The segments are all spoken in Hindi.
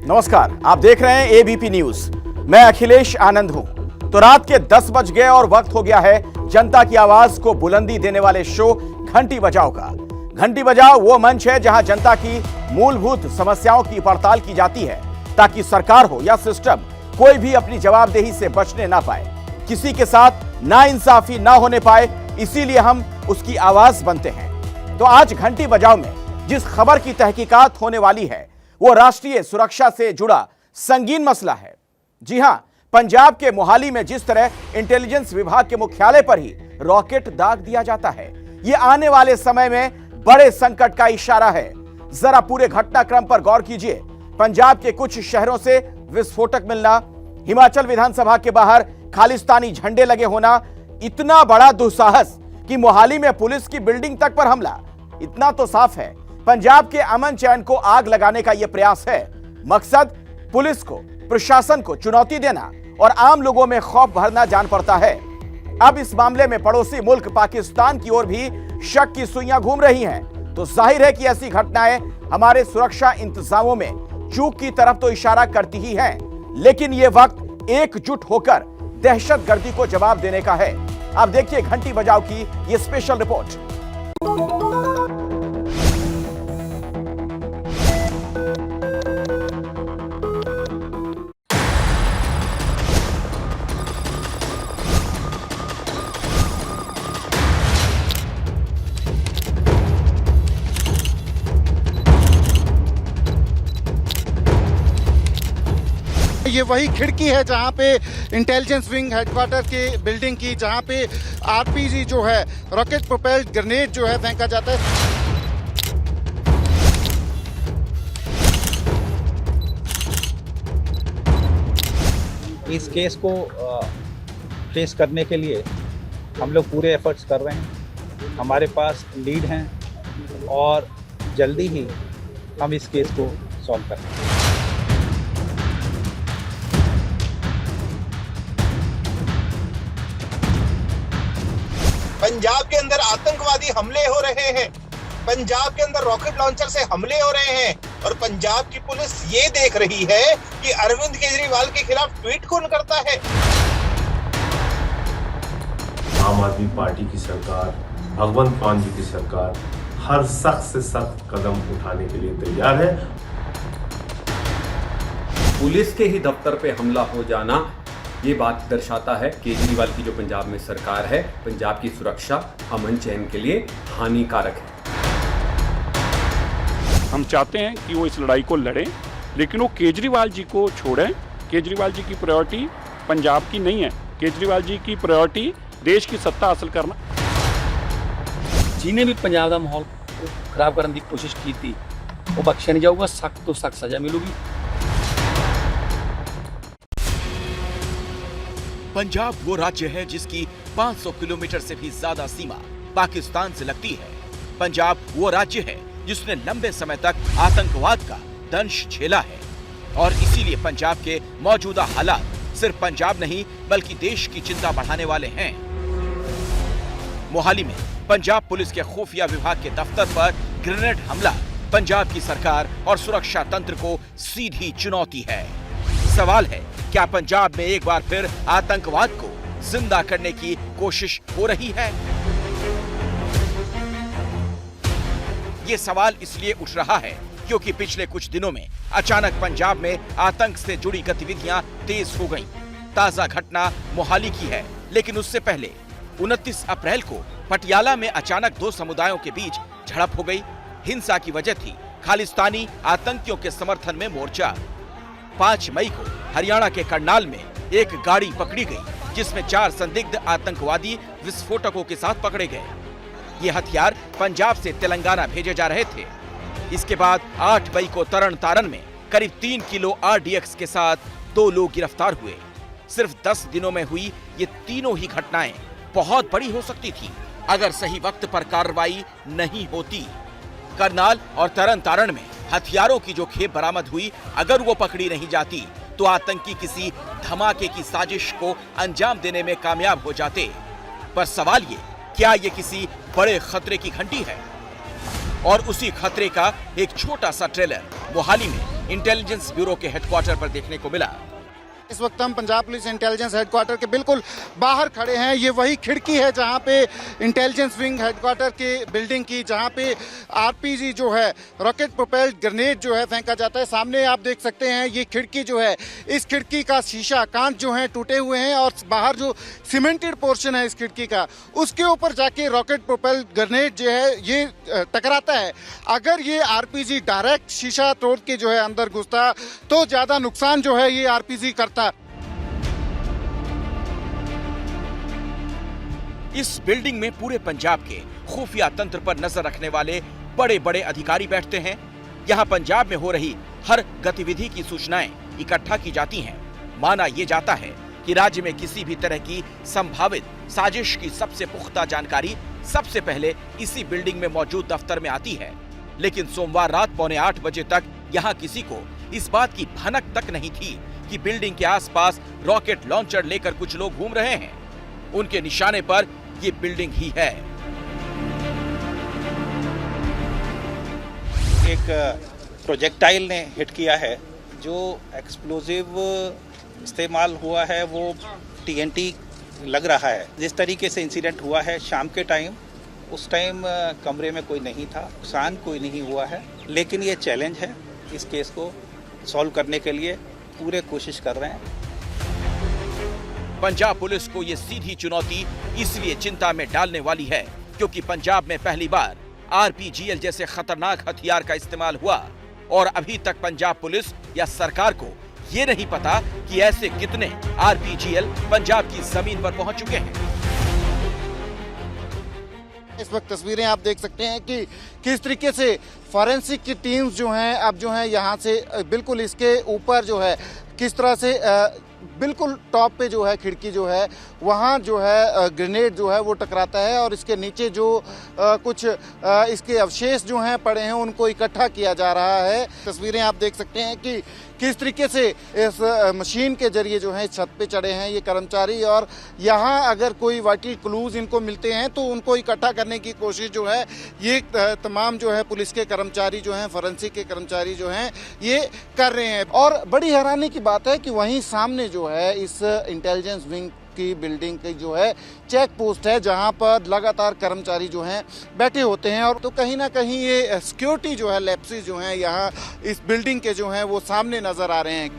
नमस्कार, आप देख रहे हैं एबीपी न्यूज। मैं अखिलेश आनंद हूं। तो रात के 10 बज गए और वक्त हो गया है जनता की आवाज को बुलंदी देने वाले शो घंटी बजाओ का। घंटी बजाओ वो मंच है जहां जनता की मूलभूत समस्याओं की पड़ताल की जाती है ताकि सरकार हो या सिस्टम कोई भी अपनी जवाबदेही से बचने ना पाए, किसी के साथ नाइंसाफी ना होने पाए, इसीलिए हम उसकी आवाज बनते हैं। तो आज घंटी बजाओ में जिस खबर की तहकीकात होने वाली है वो राष्ट्रीय सुरक्षा से जुड़ा संगीन मसला है। जी हां, पंजाब के मोहाली में जिस तरह इंटेलिजेंस विभाग के मुख्यालय पर ही रॉकेट दाग दिया जाता है, ये आने वाले समय में बड़े संकट का इशारा है। जरा पूरे घटनाक्रम पर गौर कीजिए। पंजाब के कुछ शहरों से विस्फोटक मिलना, हिमाचल विधानसभा के बाहर खालिस्तानी झंडे लगे होना, इतना बड़ा दुस्साहस कि मोहाली में पुलिस की बिल्डिंग तक पर हमला। इतना तो साफ है पंजाब के अमन चैन को आग लगाने का यह प्रयास है। मकसद पुलिस को, प्रशासन को चुनौती देना और आम लोगों में खौफ भरना जान पड़ता है। अब इस मामले में पड़ोसी मुल्क पाकिस्तान की ओर भी शक की सुइयां घूम रही हैं। तो जाहिर है कि ऐसी घटनाएं हमारे सुरक्षा इंतजामों में चूक की तरफ तो इशारा करती ही हैं, लेकिन यह वक्त एकजुट होकर दहशतगर्दी को जवाब देने का है। आप देखिए घंटी बजाओ की यह स्पेशल रिपोर्ट। ये वही खिड़की है जहां पे इंटेलिजेंस विंग हेडक्वार्टर के बिल्डिंग की, जहां पे आरपीजी जो है, रॉकेट प्रोपेल्ड ग्रेनेड जो है फेंका जाता है। इस केस को फेस करने के लिए हम लोग पूरे एफर्ट्स कर रहे हैं। हमारे पास लीड हैं और जल्दी ही हम इस केस को सॉल्व करेंगे। पंजाब के अंदर आतंकवादी हमले हो रहे हैं, पंजाब के अंदर रॉकेट लॉन्चर से हमले हो रहे हैं और पंजाब की पुलिस ये देख रही है कि अरविंद केजरीवाल के खिलाफ ट्वीट कौन करता है। आम आदमी पार्टी की सरकार, भगवंत मान जी की सरकार हर सख्त से सख्त कदम उठाने के लिए तैयार है। पुलिस के ही दफ्तर पे हमला हो जाना ये बात दर्शाता है केजरीवाल की जो पंजाब में सरकार है, पंजाब की सुरक्षा, अमन चैन के लिए हानिकारक है। हम चाहते हैं कि वो इस लड़ाई को लड़ें, लेकिन वो केजरीवाल जी को छोड़ें। केजरीवाल जी की प्रायोरिटी पंजाब की नहीं है। केजरीवाल जी की प्रायोरिटी देश की सत्ता हासिल करना। जिन्हें भी पंजाब का माहौल खराब करने की कोशिश की थी वो बख्शा नहीं जाऊगा, सख्त तो सख्त सजा मिलेगी। पंजाब वो राज्य है जिसकी 500 किलोमीटर से भी ज्यादा सीमा पाकिस्तान से लगती है। पंजाब वो राज्य है जिसने लंबे समय तक आतंकवाद का दंश झेला है और इसीलिए पंजाब के मौजूदा हालात सिर्फ पंजाब नहीं बल्कि देश की चिंता बढ़ाने वाले हैं। मोहाली में पंजाब पुलिस के खुफिया विभाग के दफ्तर पर ग्रेनेड हमला पंजाब की सरकार और सुरक्षा तंत्र को सीधी चुनौती है। सवाल है, क्या पंजाब में एक बार फिर आतंकवाद को जिंदा करने की कोशिश हो रही है? ये सवाल इसलिए उठ रहा है क्योंकि पिछले कुछ दिनों में अचानक पंजाब में आतंक से जुड़ी गतिविधियां तेज हो गईं। ताजा घटना मोहाली की है, लेकिन उससे पहले 29 अप्रैल को पटियाला में अचानक दो समुदायों के बीच झड़प हो गई। हिंसा की वजह थी खालिस्तानी आतंकियों के समर्थन में मोर्चा। 5 मई को हरियाणा के करनाल में एक गाड़ी पकड़ी गई जिसमें 4 संदिग्ध आतंकवादी विस्फोटकों के साथ पकड़े गए। ये हथियार पंजाब से तेलंगाना भेजे जा रहे थे। इसके बाद 8 मई को तरन तारन में करीब 3 किलो RDX के साथ 2 लोग गिरफ्तार हुए। सिर्फ 10 दिनों में हुई ये तीनों ही घटनाएं बहुत बड़ी हो सकती थी अगर सही वक्त पर कार्रवाई नहीं होती। करनाल और तरन तारन में हथियारों की जो खेप बरामद हुई, अगर वो पकड़ी नहीं जाती तो आतंकी किसी धमाके की साजिश को अंजाम देने में कामयाब हो जाते। पर सवाल ये, क्या ये किसी बड़े खतरे की घंटी है? और उसी खतरे का एक छोटा सा ट्रेलर मोहाली में इंटेलिजेंस ब्यूरो के हेडक्वार्टर पर देखने को मिला। इस वक्त हम पंजाब पुलिस इंटेलिजेंस हेडक्वार्टर के बिल्कुल बाहर खड़े हैं। ये वही खिड़की है जहां पे इंटेलिजेंस विंग हेडक्वार्टर की बिल्डिंग की, जहां पे आरपीजी जो है, रॉकेट प्रोपेल्ड ग्रेनेड जो है फेंका जाता है। सामने आप देख सकते हैं ये खिड़की जो है, इस खिड़की का शीशा, कांच जो है टूटे हुए हैं और बाहर जो सीमेंटेड पोर्शन है इस खिड़की का, उसके ऊपर जाके रॉकेट प्रोपेल्ड ग्रेनेड जो है ये टकराता है। अगर ये आरपीजी डायरेक्ट शीशा तोड़ के जो है अंदर घुसता तो ज्यादा नुकसान जो है ये आरपीजी करता। इस बिल्डिंग में पूरे पंजाब के खुफिया तंत्र पर नजर रखने वाले बड़े बड़े अधिकारी बैठते हैं। यहाँ पंजाब में हो रही हर गतिविधि की सूचनाएं इकट्ठा की जाती हैं। माना यह जाता है कि राज्य में किसी भी तरह की संभावित साजिश की सबसे पुख्ता जानकारी सबसे पहले इसी बिल्डिंग में मौजूद दफ्तर में आती है। लेकिन सोमवार रात 7:45 बजे तक यहाँ किसी को इस बात की भनक तक नहीं थी कि बिल्डिंग के आसपास रॉकेट लॉन्चर लेकर कुछ लोग घूम रहे हैं। उनके निशाने पर ये बिल्डिंग ही है। एक प्रोजेक्टाइल ने हिट किया है। जो एक्सप्लोजिव इस्तेमाल हुआ है वो टीएनटी लग रहा है। जिस तरीके से इंसिडेंट हुआ है शाम के टाइम, उस टाइम कमरे में कोई नहीं था, नुकसान कोई नहीं हुआ है। लेकिन ये चैलेंज है, इस केस को सॉल्व करने के लिए पूरे कोशिश कर रहे हैं। पंजाब पुलिस को ये सीधी चुनौती इसलिए चिंता में डालने वाली है क्योंकि पंजाब में पहली बार आरपीजीएल जैसे खतरनाक हथियार का इस्तेमाल हुआ और अभी तक पंजाब पुलिस या सरकार को ये नहीं पता कि ऐसे कितने आरपीजीएल पंजाब की जमीन पर पहुंच चुके हैं। इस वक्त तस्वीरें आप देख सकते हैं कि किस तरीके से फॉरेंसिक की टीम्स जो हैं अब जो है यहाँ से बिल्कुल इसके ऊपर जो है किस तरह से बिल्कुल टॉप पे जो है खिड़की जो है वहाँ जो है ग्रेनेड जो है वो टकराता है और इसके नीचे जो कुछ इसके अवशेष जो हैं पड़े हैं उनको इकट्ठा किया जा रहा है। तस्वीरें आप देख सकते हैं कि किस तरीके से इस मशीन के जरिए जो है छत पे चढ़े हैं ये कर्मचारी और यहाँ अगर कोई वाइटल क्लूज इनको मिलते हैं तो उनको इकट्ठा करने की कोशिश जो है ये तमाम जो है पुलिस के कर्मचारी जो हैं, फॉरेंसिक के कर्मचारी जो हैं ये कर रहे हैं। और बड़ी हैरानी की बात है कि वहीं सामने जो है इस इंटेलिजेंस विंग की बिल्डिंग की जो है चेक पोस्ट है जहां पर लगातार कर्मचारी जो हैं बैठे होते हैं और तो कहीं ना कहीं ये सिक्योरिटी जो है लैप्सेस जो हैं यहाँ इस बिल्डिंग के जो हैं वो सामने नजर आ रहे हैं।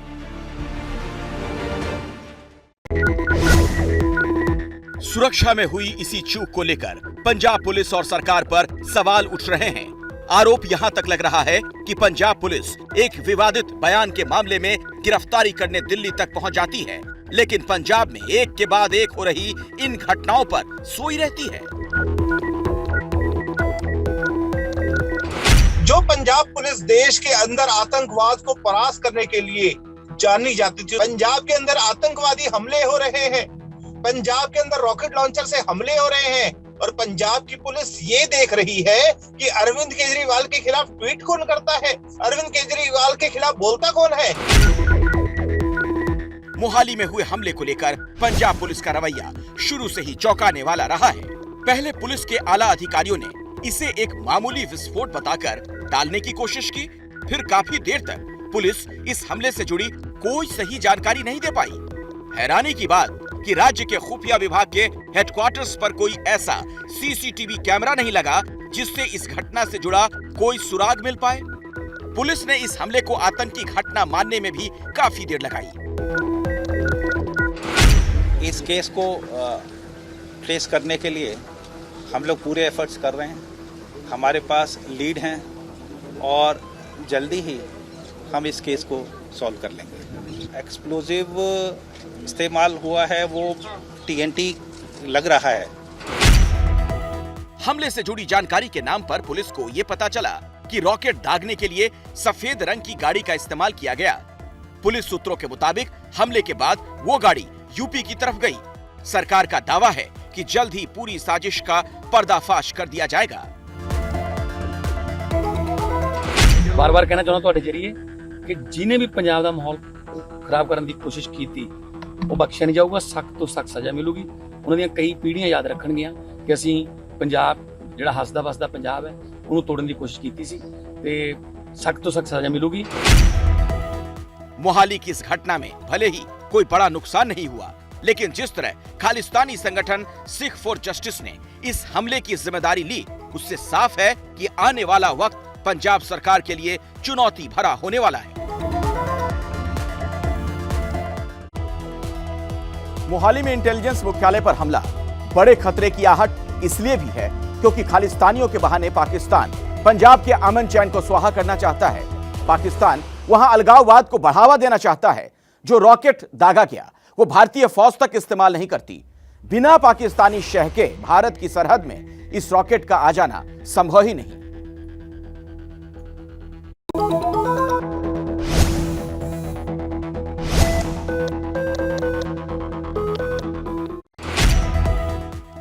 सुरक्षा में हुई इसी चूक को लेकर पंजाब पुलिस और सरकार पर सवाल उठ रहे हैं। आरोप यहां तक लग रहा है कि पंजाब पुलिस एक विवादित बयान के मामले में गिरफ्तारी करने दिल्ली तक पहुंच जाती है, लेकिन पंजाब में एक के बाद एक हो रही इन घटनाओं पर सोई रहती है। जो पंजाब पुलिस देश के अंदर आतंकवाद को परास्त करने के लिए जानी जाती थी, पंजाब के अंदर आतंकवादी हमले हो रहे हैं, पंजाब के अंदर रॉकेट लॉन्चर से हमले हो रहे हैं और पंजाब की पुलिस ये देख रही है कि अरविंद केजरीवाल के खिलाफ ट्वीट कौन करता है, अरविंद केजरीवाल के खिलाफ बोलता कौन है। मोहाली में हुए हमले को लेकर पंजाब पुलिस का रवैया शुरू से ही चौंकाने वाला रहा है। पहले पुलिस के आला अधिकारियों ने इसे एक मामूली विस्फोट बताकर टालने की कोशिश की, फिर काफी देर तक पुलिस इस हमले से जुड़ी कोई सही जानकारी नहीं दे पाई। हैरानी की बात कि राज्य के खुफिया विभाग के हेडक्वार्टर्स पर कोई ऐसा सीसीटीवी कैमरा नहीं लगा जिससे इस घटना से जुड़ा कोई सुराग मिल पाए। पुलिस ने इस हमले को आतंकी घटना मानने में भी काफी देर लगाई। इस केस को ट्रेस करने के लिए हम लोग पूरे एफर्ट्स कर रहे हैं। हमारे पास लीड हैं और जल्दी ही हम इस केस को सॉल्व कर लेंगे। एक्सप्लोजिव इस्तेमाल हुआ है वो टीएनटी लग रहा है। हमले से जुड़ी जानकारी के नाम पर पुलिस को ये पता चला कि रॉकेट दागने के लिए सफेद रंग की गाड़ी का इस्तेमाल किया गया। पुलिस सूत्रों के मुताबिक हमले के बाद वो गाड़ी यूपी की तरफ गई। सरकार का दावा है कि जल्द ही पूरी साजिश का पर्दाफाश कर दिया जाएगा। बार बार कहना चाहना ਤੁਹਾਡੇ ਜਰੀਏ ਕਿ ਜਿਨੇ ਵੀ ਪੰਜਾਬ ਦਾ ਮਾਹੌਲ ਖਰਾਬ ਕਰਨ ਦੀ ਕੋਸ਼ਿਸ਼ ਕੀਤੀ ਉਹ ਬਖਸ਼ਿਆ ਨਹੀਂ ਜਾਊਗਾ, ਸਖਤ ਤੋਂ ਸਖਤ ਸਜ਼ਾ ਮਿਲੂਗੀ। ਉਹਨਾਂ ਦੀਆਂ ਕਈ ਪੀੜ੍ਹੀਆਂ ਯਾਦ ਰੱਖਣਗੀਆਂ ਕਿ ਅਸੀਂ ਪੰਜਾਬ ਜਿਹੜਾ ਹੱਸਦਾ ਵਸਦਾ ਪੰਜਾਬ ਹੈ ਉਹਨੂੰ ਤੋੜਨ ਦੀ ਕੋਸ਼ਿਸ਼ ਕੀਤੀ ਸੀ ਤੇ ਸਖਤ ਤੋਂ ਸਖਤ ਸਜ਼ਾ ਮਿਲੂਗੀ। मोहाली की इस घटना में भले ही कोई बड़ा नुकसान नहीं हुआ, लेकिन जिस तरह खालिस्तानी संगठन सिख फॉर जस्टिस ने इस हमले की जिम्मेदारी ली, उससे साफ है कि आने वाला वक्त पंजाब सरकार के लिए चुनौती भरा होने वाला है। मोहाली में इंटेलिजेंस मुख्यालय पर हमला बड़े खतरे की आहट इसलिए भी है क्योंकि खालिस्तानियों के बहाने पाकिस्तान पंजाब के अमन चैन को स्वाहा करना चाहता है। पाकिस्तान वहां अलगाववाद को बढ़ावा देना चाहता है। जो रॉकेट दागा गया वो भारतीय फौज तक इस्तेमाल नहीं करती। बिना पाकिस्तानी शह के भारत की सरहद में इस रॉकेट का आ जाना संभव ही नहीं।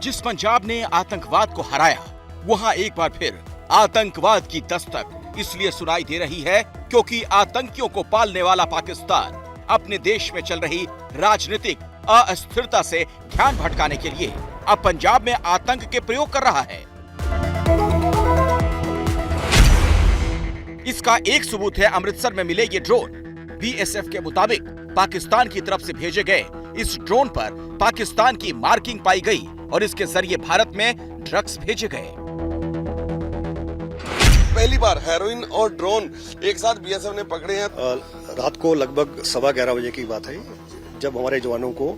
जिस पंजाब ने आतंकवाद को हराया, वहां एक बार फिर आतंकवाद की दस्तक इसलिए सुनाई दे रही है क्योंकि आतंकियों को पालने वाला पाकिस्तान अपने देश में चल रही राजनीतिक अस्थिरता से ध्यान भटकाने के लिए अब पंजाब में आतंक के प्रयोग कर रहा है। इसका एक सबूत है अमृतसर में मिले ये ड्रोन। बीएसएफ के मुताबिक पाकिस्तान की तरफ से भेजे गए इस ड्रोन पर पाकिस्तान की मार्किंग पाई गई और इसके जरिए भारत में ड्रग्स भेजे गए। पहली बार हेरोइन और ड्रोन एक साथ बीएसएफ ने पकड़े हैं। रात को लगभग 11:15 बजे की बात है जब हमारे जवानों को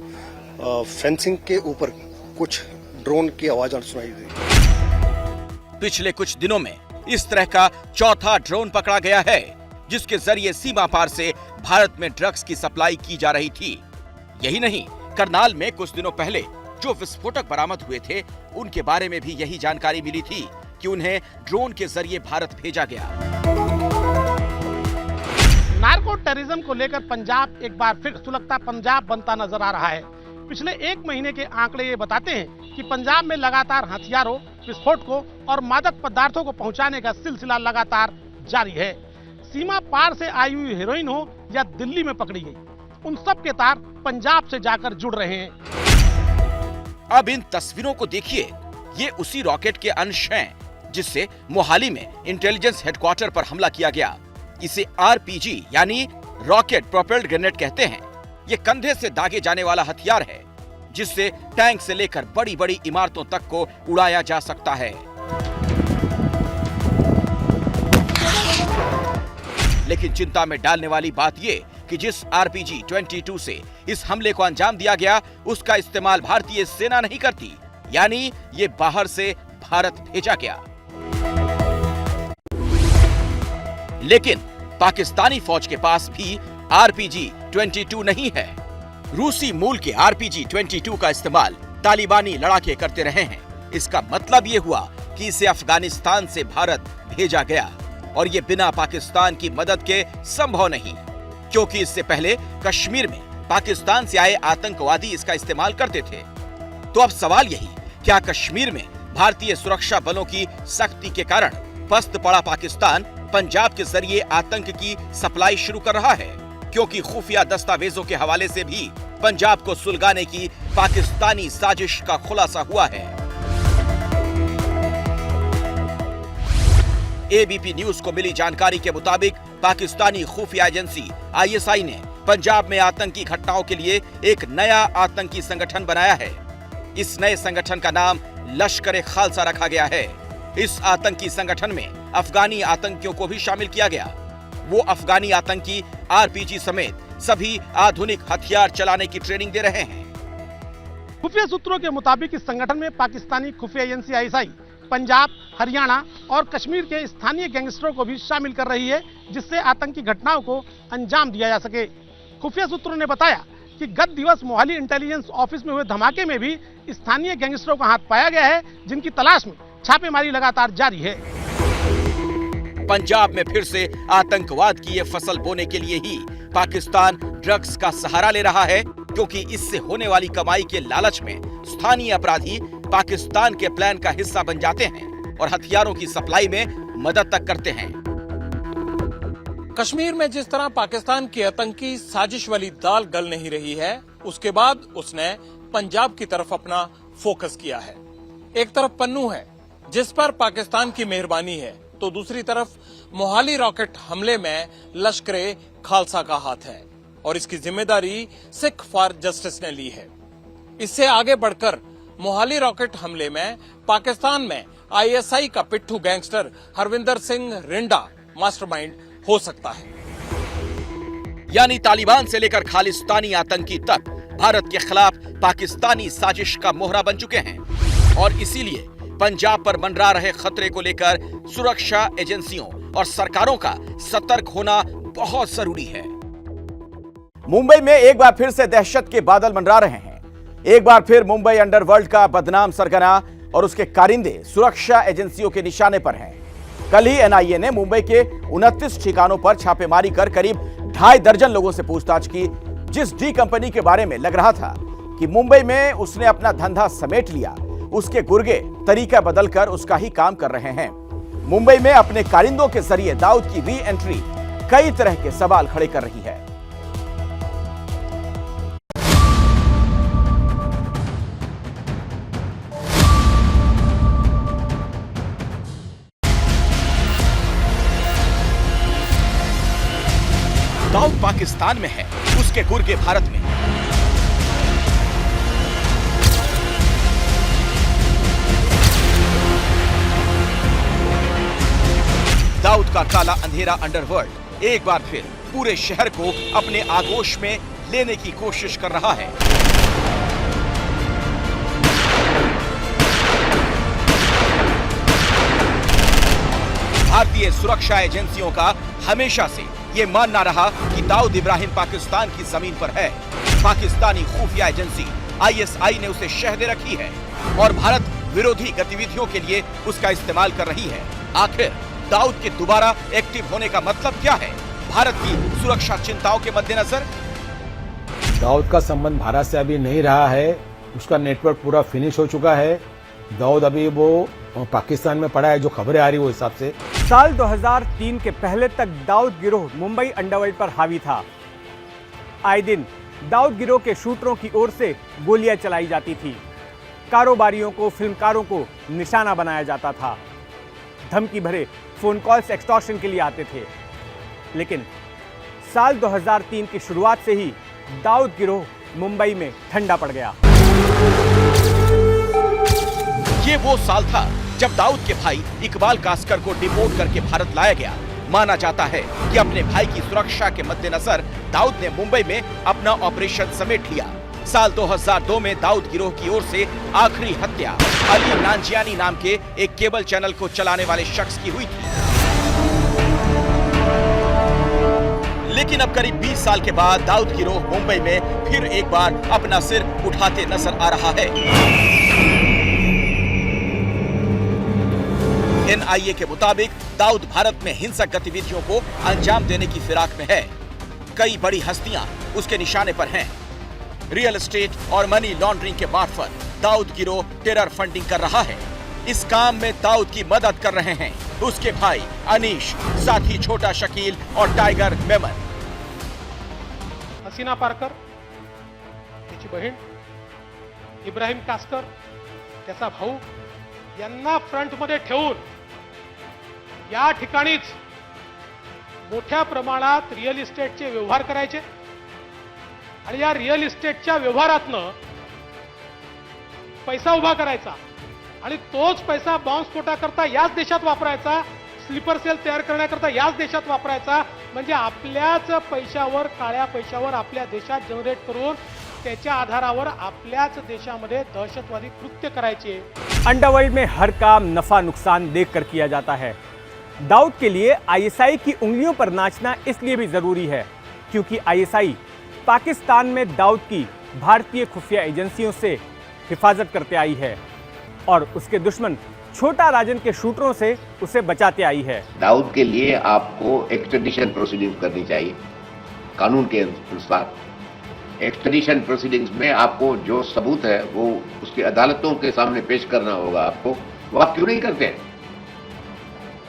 फेंसिंग के ऊपर कुछ ड्रोन की आवाज सुनाई दी। पिछले कुछ दिनों में इस तरह का चौथा ड्रोन पकड़ा गया है जिसके जरिए सीमा पार से भारत में ड्रग्स की सप्लाई की जा रही थी। यही नहीं, करनाल में कुछ दिनों पहले जो विस्फोटक बरामद हुए थे उनके बारे में भी यही जानकारी मिली थी कि उन्हें ड्रोन के जरिए भारत भेजा गया। नार्को टेररिज्म को लेकर पंजाब एक बार फिर सुलगता पंजाब बनता नजर आ रहा है। पिछले एक महीने के आंकड़े ये बताते हैं कि पंजाब में लगातार हथियारों, विस्फोटकों और मादक पदार्थों को पहुंचाने का सिलसिला लगातार जारी है। सीमा पार से आई हुई हेरोइन हो या दिल्ली में पकड़ी गई, उन सब के तार पंजाब से जाकर जुड़ रहे हैं। अब इन तस्वीरों को देखिए, ये उसी रॉकेट के अंश हैं जिससे मोहाली में इंटेलिजेंस हेडक्वार्टर पर हमला किया गया। इसे आरपीजी यानी रॉकेट प्रोपेल्ड ग्रेनेड कहते हैं। ये कंधे से दागे जाने वाला हथियार है जिससे टैंक से लेकर बड़ी बड़ी इमारतों तक को उड़ाया जा सकता है। लेकिन चिंता में डालने वाली बात ये कि जिस RPG-22 से इस हमले को अंजाम दिया गया उसका इस्तेमाल भारतीय सेना नहीं करती, यानी ये बाहर से भारत भेजा गया। लेकिन पाकिस्तानी फौज के पास भी RPG-22 नहीं है। रूसी मूल के RPG-22 का इस्तेमाल तालिबानी लड़ाके करते रहे हैं। इसका मतलब ये हुआ कि इसे अफगानिस्तान से भारत भेजा गया और ये बिना पाकिस्तान की मदद के संभव नहीं, क्योंकि इससे पहले कश्मीर में पाकिस्तान से आए आतंकवादी इसका इस्तेमाल करते थे। तो अब सवाल यही, क्या कश्मीर में भारतीय सुरक्षा बलों की सख्ती के कारण पस्त पड़ा पाकिस्तान पंजाब के जरिए आतंक की सप्लाई शुरू कर रहा है? क्योंकि खुफिया दस्तावेजों के हवाले से भी पंजाब को सुलगाने की पाकिस्तानी साजिश का खुलासा हुआ है। एबीपी न्यूज को मिली जानकारी के मुताबिक पाकिस्तानी खुफिया एजेंसी ISI ने पंजाब में आतंकी घटनाओं के लिए एक नया आतंकी संगठन बनाया है। इस नए संगठन का नाम लश्कर खालसा रखा गया है। इस आतंकी संगठन में अफगानी आतंकियों को भी शामिल किया गया। वो अफगानी आतंकी RPG समेत सभी आधुनिक हथियार चलाने की ट्रेनिंग दे रहे हैं। खुफिया सूत्रों के मुताबिक इस संगठन में पाकिस्तानी खुफिया एजेंसी ISI पंजाब, हरियाणा और कश्मीर के स्थानीय गैंगस्टरों को भी शामिल कर रही है, जिससे आतंकी घटनाओं को अंजाम दिया जा सके। खुफिया सूत्रों ने बताया कि गत दिवस मोहाली इंटेलिजेंस ऑफिस में हुए धमाके में भी स्थानीय गैंगस्टरों का हाथ पाया गया है, जिनकी तलाश में छापेमारी लगातार जारी है। पंजाब में फिर से आतंकवाद की ये फसल बोने के लिए ही पाकिस्तान ड्रग्स का सहारा ले रहा है, क्योंकि इससे होने वाली कमाई के लालच में स्थानीय अपराधी पाकिस्तान के प्लान का हिस्सा बन जाते हैं और हथियारों की सप्लाई में मदद तक करते हैं। कश्मीर में जिस तरह पाकिस्तान की आतंकी साजिश वाली दाल गल नहीं रही है, उसके बाद उसने पंजाब की तरफ अपना फोकस किया है। एक तरफ पन्नू है जिस पर पाकिस्तान की मेहरबानी है, तो दूसरी तरफ मोहाली रॉकेट हमले में लश्कर खालसा का हाथ है। और इसकी जिम्मेदारी सिख फॉर जस्टिस ने ली है। इससे आगे बढ़कर मोहाली रॉकेट हमले में पाकिस्तान में आईएसआई का पिट्ठू गैंगस्टर हरविंदर सिंह रिंडा मास्टरमाइंड हो सकता है। यानी तालिबान से लेकर खालिस्तानी आतंकी तक भारत के खिलाफ पाकिस्तानी साजिश का मोहरा बन चुके हैं और इसीलिए पंजाब पर मंडरा रहे खतरे को लेकर सुरक्षा एजेंसियों और सरकारों का सतर्क होना बहुत जरूरी है। मुंबई में एक बार फिर से दहशत के बादल मंडरा रहे हैं। एक बार फिर मुंबई अंडरवर्ल्ड का बदनाम सरगना और उसके कारिंदे सुरक्षा एजेंसियों के निशाने पर हैं। कल ही एनआईए ने मुंबई के 29 ठिकानों पर छापेमारी कर करीब 2.5 दर्जन लोगों से पूछताछ की, जिस डी कंपनी के बारे में लग रहा था कि मुंबई में उसने अपना धंधा समेट लिया, उसके गुर्गे तरीका बदलकर उसका ही काम कर रहे हैं। मुंबई में अपने कारिंदों के जरिए दाऊद की री एंट्री कई तरह के सवाल खड़े कर रही है। दाऊद पाकिस्तान में है, उसके गुर्गे भारत में। दाऊद का काला अंधेरा अंडरवर्ल्ड एक बार फिर पूरे शहर को अपने आगोश में लेने की कोशिश कर रहा है। भारतीय सुरक्षा एजेंसियों का हमेशा से ये मानना रहा कि दाऊद इब्राहिम पाकिस्तान की जमीन पर है। पाकिस्तानी खुफिया एजेंसी आईएसआई ने उसे शह दे रखी है और भारत विरोधी गतिविधियों के लिए उसका इस्तेमाल कर रही है। आखिर दाऊद के दोबारा एक्टिव होने का मतलब क्या है भारत की सुरक्षा चिंताओं के मद्देनजर? दाऊद का संबंध भारत से अभी नहीं रहा है, उसका नेटवर्क पूरा फिनिश हो चुका है। दाऊद अभी वो पाकिस्तान में पड़ा है, जो खबरें आ रही है वो हिसाब से। साल 2003 के पहले तक दाऊद गिरोह मुंबई अंडरवर्ल्ड पर हावी था। आए दिन दाऊद गिरोह के शूटरों की ओर से गोलियां चलाई जाती थी, कारोबारियों को, फिल्मकारों को निशाना बनाया जाता था, धमकी भरे फोन कॉल्स एक्सटॉर्शन के लिए आते थे। लेकिन साल 2003 की शुरुआत से ही दाऊद गिरोह मुंबई में ठंडा पड़ गया। ये वो साल था जब दाऊद के भाई इकबाल कास्कर को डिपोर्ट करके भारत लाया गया। माना जाता है कि अपने भाई की सुरक्षा के मद्देनजर दाऊद ने मुंबई में अपना ऑपरेशन समेट लिया। साल 2002 में दाऊद गिरोह की ओर से आखिरी हत्या अली नांजियानी नाम के एक केबल चैनल को चलाने वाले शख्स की हुई थी। लेकिन अब करीब 20 साल के बाद दाऊद गिरोह मुंबई में फिर एक बार अपना सिर उठाते नजर आ रहा है। एनआईए के मुताबिक दाऊद भारत में हिंसक गतिविधियों को अंजाम देने की फिराक में है। कई बड़ी हस्तियां उसके निशाने पर हैं। रियल एस्टेट और मनी लॉन्ड्रिंग के मार्फत दाऊद गिरोह टेरर फंडिंग कर रहा है। इस काम में दाऊद की मदद कर रहे हैं उसके भाई अनीश, साथी छोटा शकील और टाइगर मेमन। हसीना पारकर, त्याची बहीण, इब्राहिम कास्कर, त्याचा भाऊ यांना फ्रंटमध्ये ठेवून या ठिकाणीच मोठ्या प्रमाणात रिअल इस्टेटचे व्यवहार करायचे आणि या रिअल इस्टेटच्या व्यवहारातनं पैसा उभा करायचा आणि तोच पैसा बॉम्बस्फोटाकरता याच देशात वापरायचा, स्लीपर सेल तयार करण्याकरता याच देशात वापरायचा, म्हणजे आपल्याच पैशावर, काळ्या पैशावर आपल्या देशात जनरेट करून त्याच्या आधारावर आपल्याच देशामध्ये दहशतवादी कृत्य करायचे। अंडरवर्ल्ड में हर काम नफा नुकसान देखकर किया जाता है। दाऊद के लिए आईएसआई की उंगलियों पर नाचना इसलिए भी जरूरी है क्योंकि आईएसआई पाकिस्तान में दाऊद की भारतीय खुफिया एजेंसियों से हिफाजत करते आई है और उसके दुश्मन छोटा राजन के शूटरों से उसे बचाते आई है। दाऊद के लिए आपको एक्सट्रेडिशन प्रोसीडिंग्स करनी चाहिए कानून के अनुसार। एक्सट्रेडिशन प्रोसीडिंग्स में आपको जो सबूत है वो उसकी अदालतों के सामने पेश करना होगा आपको। वो आप क्यों नहीं करते हैं?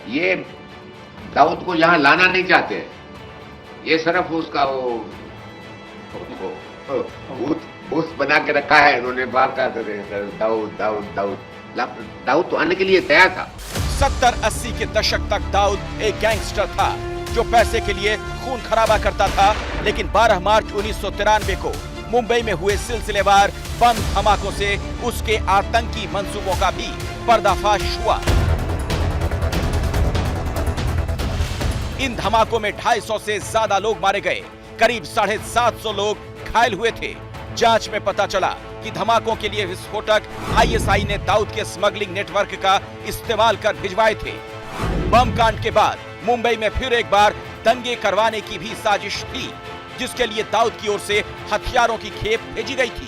ये दाऊद को यहाँ लाना नहीं चाहते, ये सिर्फ उसका वो भूत बना के रखा है उन्होंने। बात दाऊद दाऊद दाऊद दाऊद तो आने के लिए तैयार था। 70-80 के दशक तक दाऊद एक गैंगस्टर था। जो पैसे के लिए खून खराबा करता था, लेकिन 12 मार्च 1993 को मुंबई में हुए सिलसिलेवार बम धमाकों से उसके आतंकी मंसूबों का भी पर्दाफाश हुआ। इन धमाकों में 250 से ज्यादा लोग मारे गए, करीब 750 लोग घायल हुए थे। जांच में पता चला कि धमाकों के लिए विस्फोटक आईएसआई ने दाऊद के स्मगलिंग नेटवर्क का इस्तेमाल कर भिजवाए थे। बम कांड के बाद मुंबई में फिर एक बार दंगे करवाने की भी साजिश थी, जिसके लिए दाऊद की ओर से हथियारों की खेप भेजी गई थी।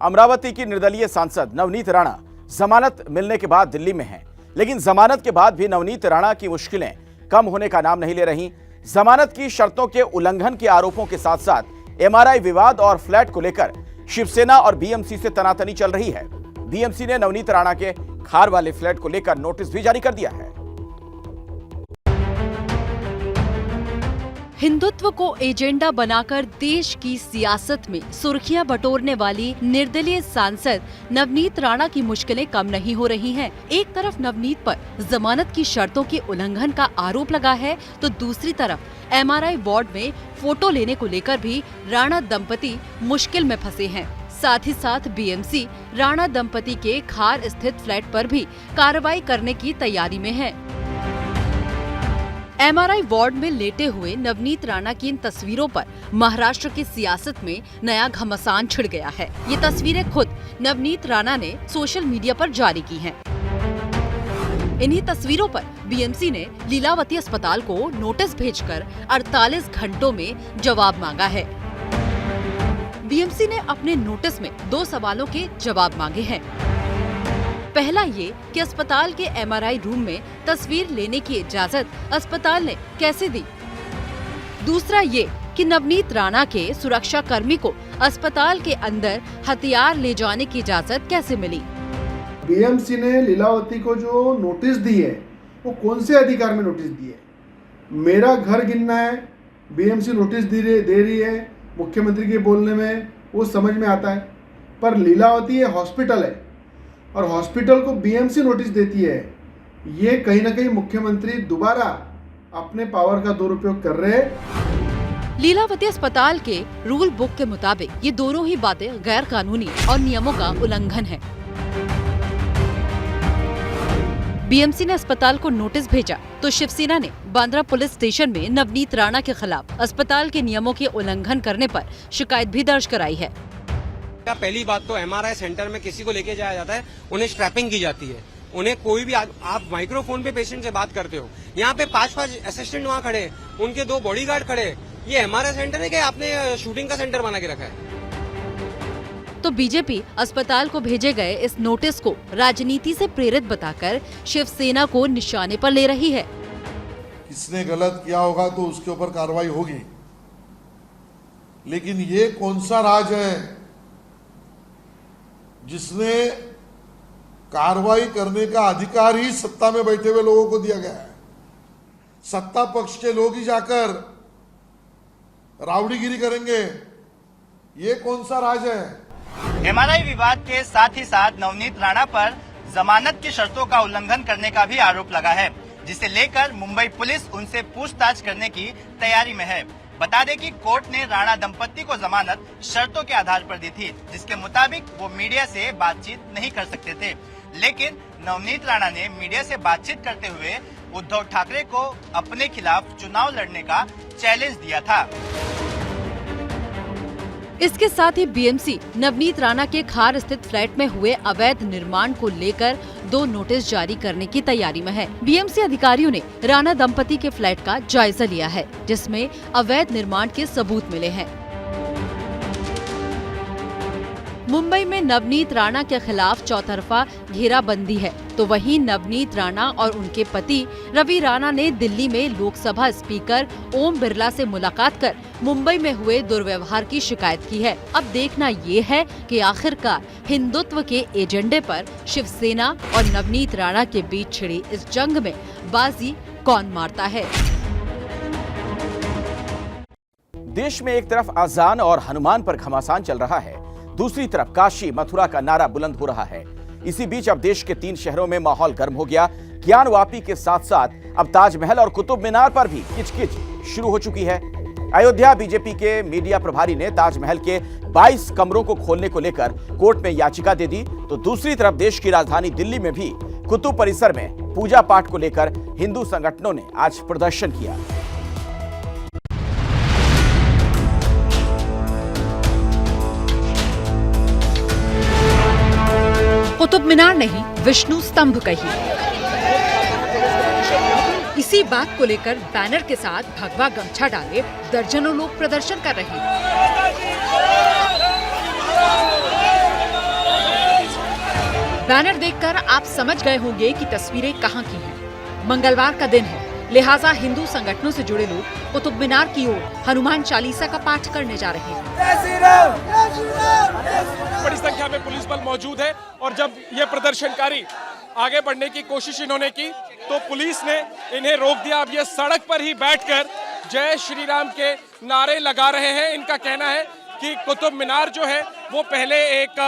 अमरावती की निर्दलीय सांसद नवनीत राणा जमानत मिलने के बाद दिल्ली में हैं, लेकिन जमानत के बाद भी नवनीत राणा की मुश्किलें कम होने का नाम नहीं ले रही। जमानत की शर्तों के उल्लंघन के आरोपों के साथ साथ एमआरआई विवाद और फ्लैट को लेकर शिवसेना और बीएमसी से तनातनी चल रही है। बीएमसी ने नवनीत राणा के खार वाले फ्लैट को लेकर नोटिस भी जारी कर दिया है। हिंदुत्व को एजेंडा बनाकर देश की सियासत में सुर्खियां बटोरने वाली निर्दलीय सांसद नवनीत राणा की मुश्किलें कम नहीं हो रही हैं। एक तरफ नवनीत पर जमानत की शर्तों के उल्लंघन का आरोप लगा है, तो दूसरी तरफ एमआरआई वार्ड में फोटो लेने को लेकर भी राणा दंपति मुश्किल में फंसे हैं। साथ ही साथ बीएमसी राणा दंपति के खार स्थित फ्लैट पर भी कार्रवाई करने की तैयारी में है। एमआरआई वार्ड में लेटे हुए नवनीत राणा की इन तस्वीरों पर महाराष्ट्र की सियासत में नया घमासान छिड़ गया है। ये तस्वीरें खुद नवनीत राणा ने सोशल मीडिया पर जारी की हैं। इन्हीं तस्वीरों पर बीएमसी ने लीलावती अस्पताल को नोटिस भेजकर 48 घंटों में जवाब मांगा है। बीएमसी ने अपने नोटिस में 2 सवालों के जवाब मांगे हैं। पहला ये कि अस्पताल के एमआरआई रूम में तस्वीर लेने की इजाजत अस्पताल ने कैसे दी। दूसरा ये कि नवनीत राणा के सुरक्षा कर्मी को अस्पताल के अंदर हथियार ले जाने की इजाजत कैसे मिली। बीएमसी ने लीलावती को जो नोटिस दी है वो कौन से अधिकार में नोटिस दी है? मेरा घर गिनना है, बीएमसी नोटिस दे रही है, मुख्यमंत्री के बोलने में वो समझ में आता है, पर लीलावती ये हॉस्पिटल है और हॉस्पिटल को बीएमसी नोटिस देती है। ये कहीं ना कहीं मुख्यमंत्री दोबारा अपने पावर का दुरुपयोग कर रहे हैं। लीलावती अस्पताल के रूल बुक के मुताबिक ये दोनों ही बातें गैर कानूनी और नियमों का उल्लंघन है। बीएमसी ने अस्पताल को नोटिस भेजा तो शिवसेना ने बांद्रा पुलिस स्टेशन में नवनीत राणा के खिलाफ अस्पताल के नियमों के उल्लंघन करने पर शिकायत भी दर्ज कराई है। पहली बात तो एमआरआई सेंटर में किसी को लेके जाया जाता है, उन्हें स्ट्रैपिंग की जाती है। उन्हें कोई भी आप माइक्रोफोन पे पेशेंट से बात करते हो, यहाँ पे 5 असिस्टेंट वहाँ खड़े, उनके 2 बॉडीगार्ड खड़े। ये एमआरआई सेंटर है कि आपने शूटिंग का सेंटर बना के रखा है? तो बीजेपी अस्पताल को भेजे गए इस नोटिस को राजनीति से प्रेरित बताकर शिवसेना को निशाने पर ले रही है। किसने गलत किया होगा तो उसके ऊपर कार्रवाई होगी, लेकिन ये कौन सा राज है जिसने कार्रवाई करने का अधिकार ही सत्ता में बैठे हुए लोगों को दिया गया है? सत्ता पक्ष के लोग ही जाकर रावड़ीगिरी करेंगे, ये कौन सा राज है? एमआरआई विवाद के साथ ही साथ नवनीत राणा पर जमानत की शर्तों का उल्लंघन करने का भी आरोप लगा है, जिसे लेकर मुंबई पुलिस उनसे पूछताछ करने की तैयारी में है। बता दें कि कोर्ट ने राणा दंपति को जमानत शर्तों के आधार पर दी थी, जिसके मुताबिक वो मीडिया से बातचीत नहीं कर सकते थे। लेकिन नवनीत राणा ने मीडिया से बातचीत करते हुए उद्धव ठाकरे को अपने खिलाफ चुनाव लड़ने का चैलेंज दिया था। इसके साथ ही बीएमसी नवनीत राणा के खार स्थित फ्लैट में हुए अवैध निर्माण को लेकर 2 नोटिस जारी करने की तैयारी में है। बीएमसी अधिकारियों ने राणा दंपति के फ्लैट का जायजा लिया है, जिसमें अवैध निर्माण के सबूत मिले हैं। मुंबई में नवनीत राणा के खिलाफ चौतरफा घेराबंदी है, तो वहीं नवनीत राणा और उनके पति रवि राणा ने दिल्ली में लोकसभा स्पीकर ओम बिरला से मुलाकात कर मुंबई में हुए दुर्व्यवहार की शिकायत की है। अब देखना ये है कि आखिरकार हिंदुत्व के एजेंडे पर शिवसेना और नवनीत राणा के बीच छिड़ी इस जंग में बाजी कौन मारता है। देश में एक तरफ अजान और हनुमान पर घमासान चल रहा है, दूसरी तरफ काशी मथुरा का नारा बुलंद हो रहा है। इसी बीच अब देश के 3 शहरों में माहौल गर्म हो गया। ज्ञानवापी के साथ साथ अब ताजमहल और कुतुब मीनार पर भी किचकिच शुरू हो चुकी है। अयोध्या बीजेपी के मीडिया प्रभारी ने ताजमहल के 22 कमरों को खोलने को लेकर कोर्ट में याचिका दे दी, तो दूसरी तरफ देश की राजधानी दिल्ली में भी कुतुब परिसर में पूजा पाठ को लेकर हिंदू संगठनों ने आज प्रदर्शन किया। कुतुब मीनार नहीं, विष्णु स्तंभ कही। इसी बात को लेकर बैनर के साथ भगवा गमछा डाले दर्जनों लोग प्रदर्शन कर रहे हैं। बैनर देखकर आप समझ गए होंगे कि तस्वीरें कहां की हैं। मंगलवार का दिन है, लिहाजा हिंदू संगठनों से जुड़े लोग कुतुब मीनार की ओर हनुमान चालीसा का पाठ करने जा रहे हैं। बड़ी संख्या में पुलिस बल मौजूद है और जब ये प्रदर्शनकारी आगे बढ़ने की कोशिश इन्होंने की तो पुलिस ने इन्हें रोक दिया। अब ये सड़क पर ही बैठकर जय श्री राम के नारे लगा रहे हैं। इनका कहना है कि कुतुब मीनार जो है वो पहले एक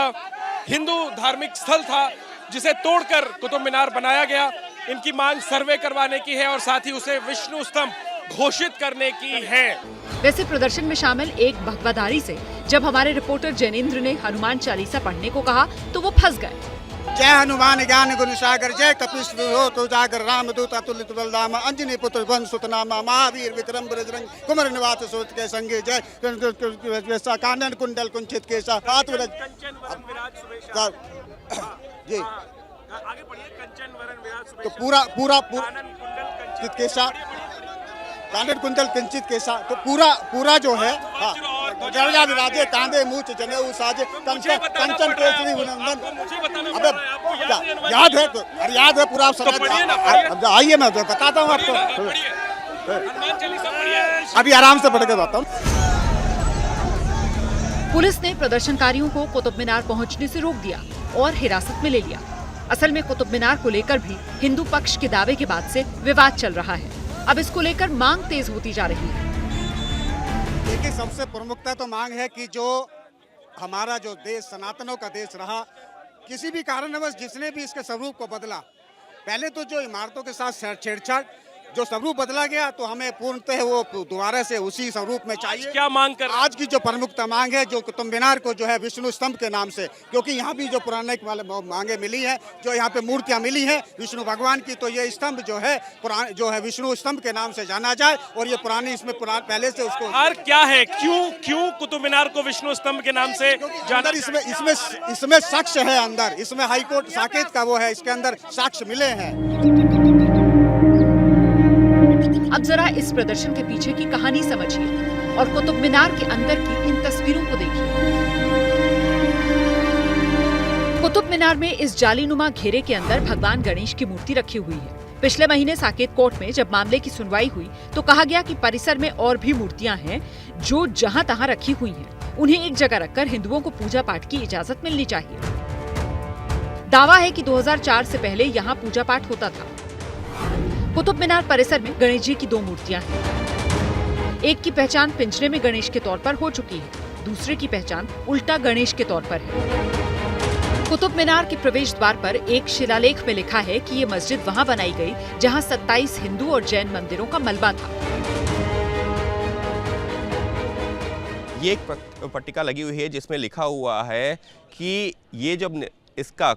हिंदू धार्मिक स्थल था जिसे तोड़कर कुतुब मीनार बनाया गया। इनकी मांग सर्वे करवाने की है और साथ ही उसे विष्णु स्तंभ घोषित करने की है। वैसे प्रदर्शन में शामिल एक भगवाधारी से जब हमारे रिपोर्टर जैनेन्द्र ने हनुमान चालीसा पढ़ने को कहा तो वो फंस गए। जय हनुमान ज्ञान गुण सागर, जय कपिस हो जागर, राम दूत अतुलित बलधाम, अंजनी पुत्र वन सुत नामा, महावीर विक्रम बजरंग, कुमर निवास सूत के संगे, जय कानन कुंडल कुंचित केसा, हाथ विराज जी। तो पूरा केसा, कानन कुंडल किंचित केसा, तो पूरा जो है जड़जा विराजे, कांधे मूछ जनेऊ साजे, कंचन केसरी विनंदन। अबे याद है तो, याद है पूरा सब। आइए मैं बताता हूँ आपको, अभी आराम से पढ़ के बताता हूँ। पुलिस ने प्रदर्शनकारियों को कुतुब मीनार पहुंचने से रोक दिया और हिरासत में ले लिया। असल में कुतुब मीनार को लेकर भी हिंदू पक्ष के दावे के बाद से विवाद चल रहा है। अब इसको लेकर मांग तेज होती जा रही है। देखिए, सबसे प्रमुखता तो मांग है कि जो हमारा जो देश सनातनों का देश रहा, किसी भी कारणवश जिसने भी इसके स्वरूप को बदला, पहले तो जो इमारतों के साथ छेड़छाड़, जो स्वरूप बदला गया तो हमें पूर्णतः वो दोबारा से उसी स्वरूप में चाहिए। क्या मांग कर? आज की जो प्रमुखता मांग है, जो कुतुब मीनार को जो है विष्णु स्तंभ के नाम से, क्योंकि यहाँ भी जो पुराने मांगे मिली हैं, जो यहाँ पे मूर्तियाँ मिली हैं विष्णु भगवान की, तो ये स्तंभ जो है पुराने जो है विष्णु स्तंभ के नाम से जाना जाए और ये पुरानी इसमें पहले से उसको क्या है, क्यों कुतुब मीनार को विष्णु स्तंभ के नाम से जाना? इसमें साक्ष्य है, अंदर इसमें हाईकोर्ट साकेत का वो है, इसके अंदर साक्ष्य मिले हैं। अब जरा इस प्रदर्शन के पीछे की कहानी समझिए और कुतुब मीनार के अंदर की इन तस्वीरों को देखिए। कुतुब मीनार में इस जालीनुमा घेरे के अंदर भगवान गणेश की मूर्ति रखी हुई है। पिछले महीने साकेत कोर्ट में जब मामले की सुनवाई हुई तो कहा गया कि परिसर में और भी मूर्तियां हैं जो जहां तहां रखी हुई हैं। उन्हें एक जगह रखकर हिंदुओं को पूजा पाठ की इजाजत मिलनी चाहिए। दावा है कि 2004 से पहले यहाँ पूजा पाठ होता था। कुतुब मीनार परिसर में गणेश जी की 2 मूर्तियां हैं। एक की पहचान पिंजरे में गणेश के तौर पर हो चुकी है, दूसरे की पहचान उल्टा गणेश के तौर पर है। कुतुब मीनार के प्रवेश द्वार पर एक शिलालेख में लिखा है कि ये मस्जिद वहां बनाई गई जहां 27 हिंदू और जैन मंदिरों का मलबा था। ये एक पट्टिका लगी हुई है जिसमें लिखा हुआ है कि ये जब इसका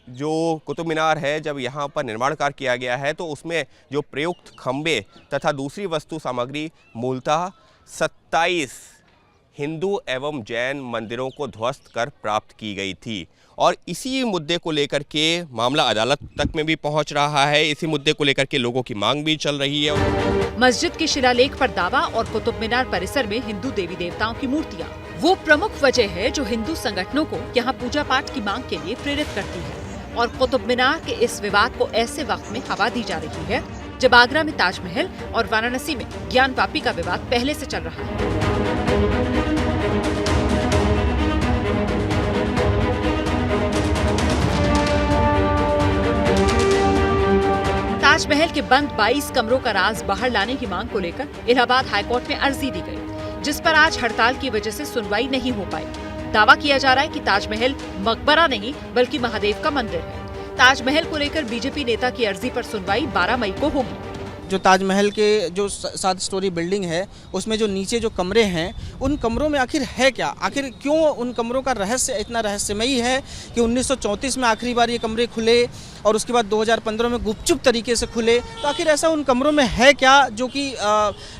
जो कुतुब मीनार है, जब यहाँ पर निर्माण कार्य किया गया है तो उसमें जो प्रयुक्त खंबे तथा दूसरी वस्तु सामग्री मूलतः 27 हिंदू एवं जैन मंदिरों को ध्वस्त कर प्राप्त की गई थी। और इसी मुद्दे को लेकर के मामला अदालत तक में भी पहुंच रहा है। इसी मुद्दे को लेकर के लोगों की मांग भी चल रही है। मस्जिद के शिलालेख पर दावा और कुतुब मीनार परिसर में हिंदू देवी देवताओं की मूर्तियां वो प्रमुख वजह है जो हिंदू संगठनों को यहाँ पूजा पाठ की मांग के लिए प्रेरित करती है। और कुतुब मीनार के इस विवाद को ऐसे वक्त में हवा दी जा रही है जब आगरा में ताजमहल और वाराणसी में ज्ञानवापी का विवाद पहले से चल रहा है। ताजमहल के बंद 22 कमरों का राज बाहर लाने की मांग को लेकर इलाहाबाद हाईकोर्ट में अर्जी दी गई, जिस पर आज हड़ताल की वजह से सुनवाई नहीं हो पाई। दावा किया जा रहा है कि ताजमहल मकबरा नहीं बल्कि महादेव का मंदिर है। ताजमहल को लेकर बीजेपी नेता की अर्जी पर सुनवाई 12 मई को होगी। जो ताजमहल के जो 7 स्टोरी बिल्डिंग है उसमें जो नीचे जो कमरे हैं उन कमरों में आखिर है क्या, आखिर क्यों उन कमरों का रहस्य इतना रहस्यमयी है कि 1934 में आखिरी बार ये कमरे खुले और उसके बाद 2015 में गुपचुप तरीके से खुले। तो आखिर ऐसा उन कमरों में है क्या जो कि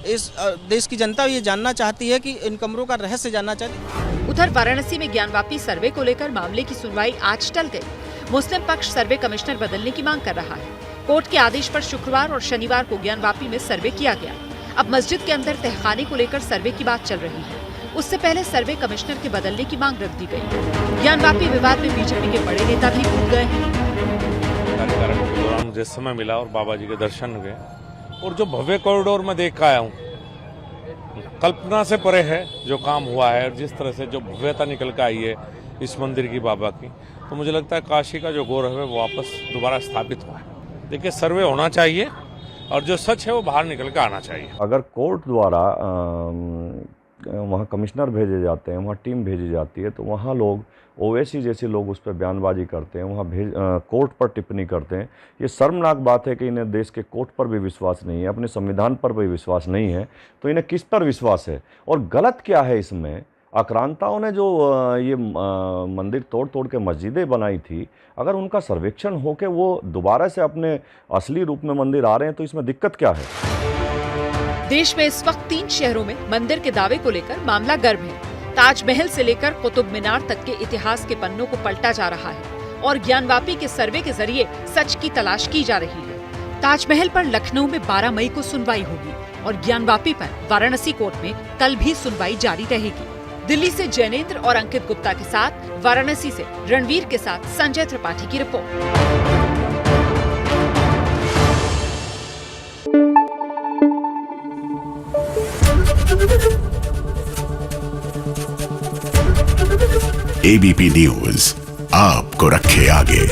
इस देश की जनता ये जानना चाहती है, कि इन कमरों का रहस्य जानना चाहती है। उधर वाराणसी में ज्ञानवापी सर्वे को लेकर मामले की सुनवाई आज टल गई। मुस्लिम पक्ष सर्वे कमिश्नर बदलने की मांग कर रहा है। कोर्ट के आदेश पर शुक्रवार और शनिवार को ज्ञानवापी में सर्वे किया गया। अब मस्जिद के अंदर तहखाने को लेकर सर्वे की बात चल रही है। उससे पहले सर्वे कमिश्नर के बदलने की मांग रख दी गई। ज्ञानवापी विवाद में बीजेपी के बड़े नेता भी कूद गए हैं। कार्यक्रम के दौरान मुझे समय मिला और बाबा जी के दर्शन हुए और जो भव्य कॉरिडोर में देख आया हूँ, कल्पना से परे है जो काम हुआ है और जिस तरह से जो भव्यता निकल कर आई है इस मंदिर की, बाबा की, तो मुझे लगता है काशी का जो गौरव है वो वापस दोबारा स्थापित हुआ है। देखिए, सर्वे होना चाहिए और जो सच है वो बाहर निकल कर आना चाहिए। अगर कोर्ट द्वारा वहाँ कमिश्नर भेजे जाते हैं, वहाँ टीम भेजी जाती है, तो वहाँ लोग ओवैसी जैसे लोग उस पर बयानबाजी करते हैं, वहाँ कोर्ट पर टिप्पणी करते हैं। ये शर्मनाक बात है कि इन्हें देश के कोर्ट पर भी विश्वास नहीं है, अपने संविधान पर भी विश्वास नहीं है, तो इन्हें किस पर विश्वास है? और गलत क्या है इसमें? आक्रांताओं ने जो ये मंदिर तोड़ के मस्जिदें बनाई थी, अगर उनका सर्वेक्षण हो के वो दोबारा से अपने असली रूप में मंदिर आ रहे हैं तो इसमें दिक्कत क्या है? देश में इस वक्त 3 शहरों में मंदिर के दावे को लेकर मामला गर्म है। ताजमहल से लेकर कुतुब मीनार तक के इतिहास के पन्नों को पलटा जा रहा है और ज्ञानवापी के सर्वे के जरिए सच की तलाश की जा रही है। ताजमहल पर लखनऊ में 12 मई को सुनवाई होगी और ज्ञानवापी पर वाराणसी कोर्ट में कल भी सुनवाई जारी रहेगी। दिल्ली से जैनेन्द्र और अंकित गुप्ता के साथ, वाराणसी से रणवीर के साथ संजय त्रिपाठी की रिपोर्ट। एबीपी न्यूज आपको रखे आगे।